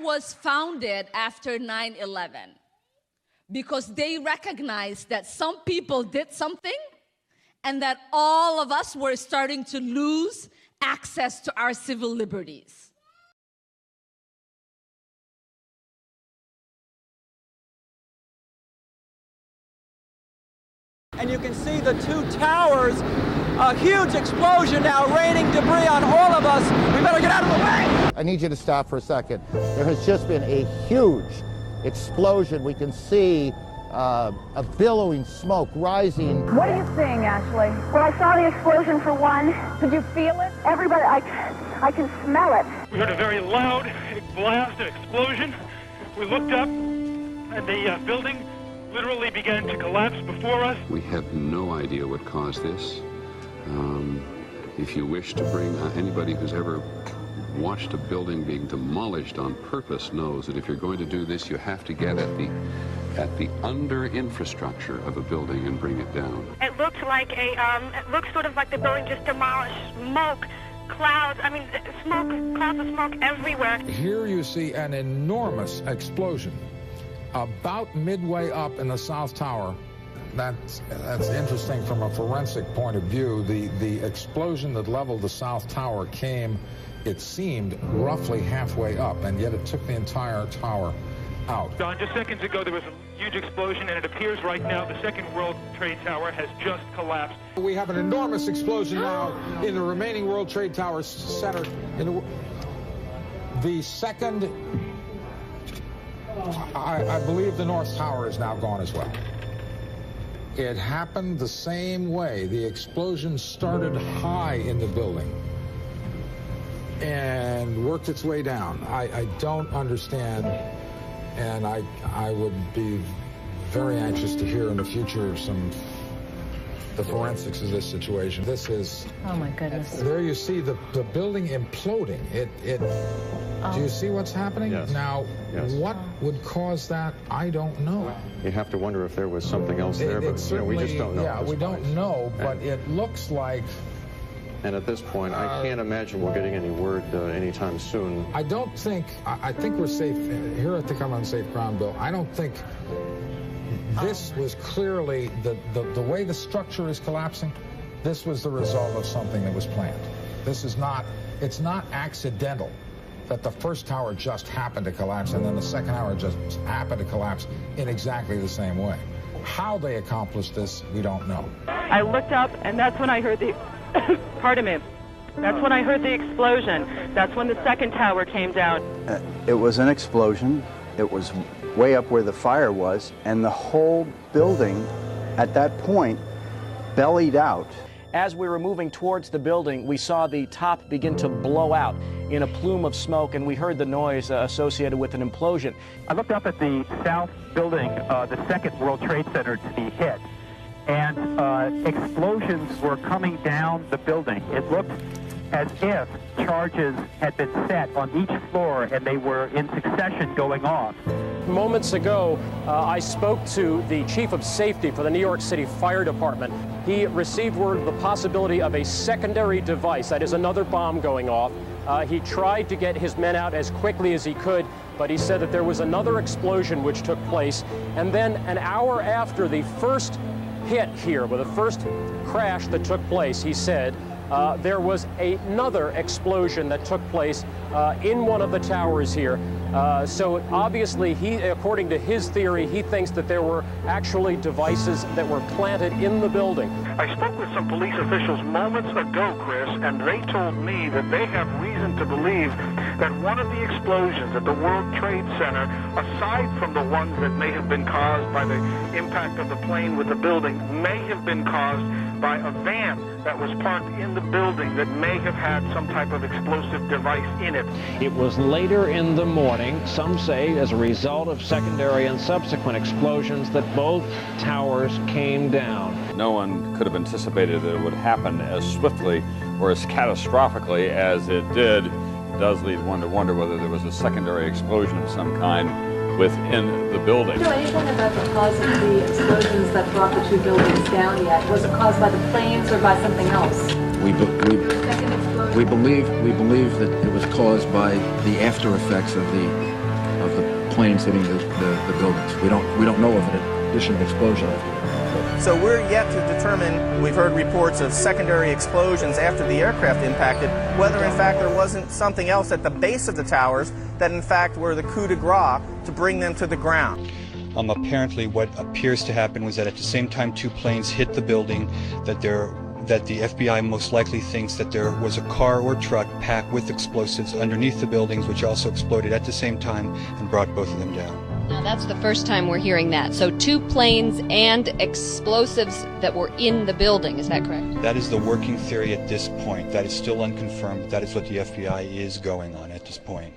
was founded after 9/11 because they recognized that some people did something and that all of us were starting to lose access to our civil liberties. And you can see the two towers, a huge explosion now raining debris on all of us. We better get out of the way. I need you to stop for a second. There has just been a huge explosion. We can see a billowing smoke rising. What are you seeing, Ashleigh? Well, I saw the explosion for one. Did you feel it? Everybody, I can smell it. We heard a very loud blast, an explosion. We looked up, and the building literally began to collapse before us. We have no idea what caused this. If you wish to bring anybody who's ever watched a building being demolished on purpose knows that if you're going to do this, you have to get at the under infrastructure of a building and bring it down. It looked like it looked sort of like the building just demolished. Smoke, clouds, clouds of smoke everywhere. Here you see an enormous explosion. About midway up in the South Tower. That's interesting from a forensic point of view. The explosion that leveled the South Tower came, it seemed, roughly halfway up, and yet it took the entire tower out. Don, just seconds ago there was a huge explosion, and it appears right now the second World Trade Tower has just collapsed. We have an enormous explosion now in the remaining World Trade Towers centered in the second. I believe the North Tower is now gone as well. It happened the same way. The explosion started high in the building and worked its way down. I don't understand, and I would be very anxious to hear in the future the forensics of this situation. This is... Oh, my goodness. There you see the building imploding. Do you see what's happening? Yes. Now, yes. What would cause that? I don't know. You have to wonder if there was something else there, but we just don't know. Yeah, we don't know, but it looks like... And at this point, I can't imagine we're getting any word anytime soon. I don't think... I think we're safe. Here at the Come on Safe Ground, Bill, I don't think... This was clearly, the way the structure is collapsing, this was the result of something that was planned. This is not, it's not accidental that the first tower just happened to collapse and then the second tower just happened to collapse in exactly the same way. How they accomplished this, we don't know. I looked up, and that's when I heard the, pardon me, that's when I heard the explosion. That's when the second tower came down. It was an explosion. It was way up where the fire was, and the whole building at that point bellied out. As we were moving towards the building, we saw the top begin to blow out in a plume of smoke, and we heard the noise associated with an implosion. I looked up at the south building, the second World Trade Center to be hit, and explosions were coming down the building. It looked as if charges had been set on each floor and they were in succession going off. Moments ago, I spoke to the chief of safety for the New York City Fire Department. He received word of the possibility of a secondary device, that is another bomb going off. He tried to get his men out as quickly as he could, but he said that there was another explosion which took place. And then an hour after the first hit here, with the first crash that took place, he said, there was another explosion that took place in one of the towers here. So obviously, according to his theory, he thinks that there were actually devices that were planted in the building. I spoke with some police officials moments ago, Chris, and they told me that they have reason to believe that one of the explosions at the World Trade Center, aside from the ones that may have been caused by the impact of the plane with the building, may have been caused by a van that was parked in the building that may have had some type of explosive device in it. It was later in the morning, some say as a result of secondary and subsequent explosions, that both towers came down. No one could have anticipated that it would happen as swiftly or as catastrophically as it did. It does lead one to wonder whether there was a secondary explosion of some kind within the building. Do you know anything about the cause of the explosions that brought the two buildings down yet? Was it caused by the planes or by something else? We believe that it was caused by the after effects of the planes hitting the buildings. We don't know of an additional explosion. So we're yet to determine, we've heard reports of secondary explosions after the aircraft impacted, whether in fact there wasn't something else at the base of the towers that in fact were the coup de grace to bring them to the ground. Apparently what appears to happen was that at the same time two planes hit the building, that the FBI most likely thinks that there was a car or truck packed with explosives underneath the buildings, which also exploded at the same time and brought both of them down. Now that's the first time we're hearing that. So 2 planes and explosives that were in the building, is that correct? That is the working theory at this point. That is still unconfirmed, but that is what the FBI is going on at this point.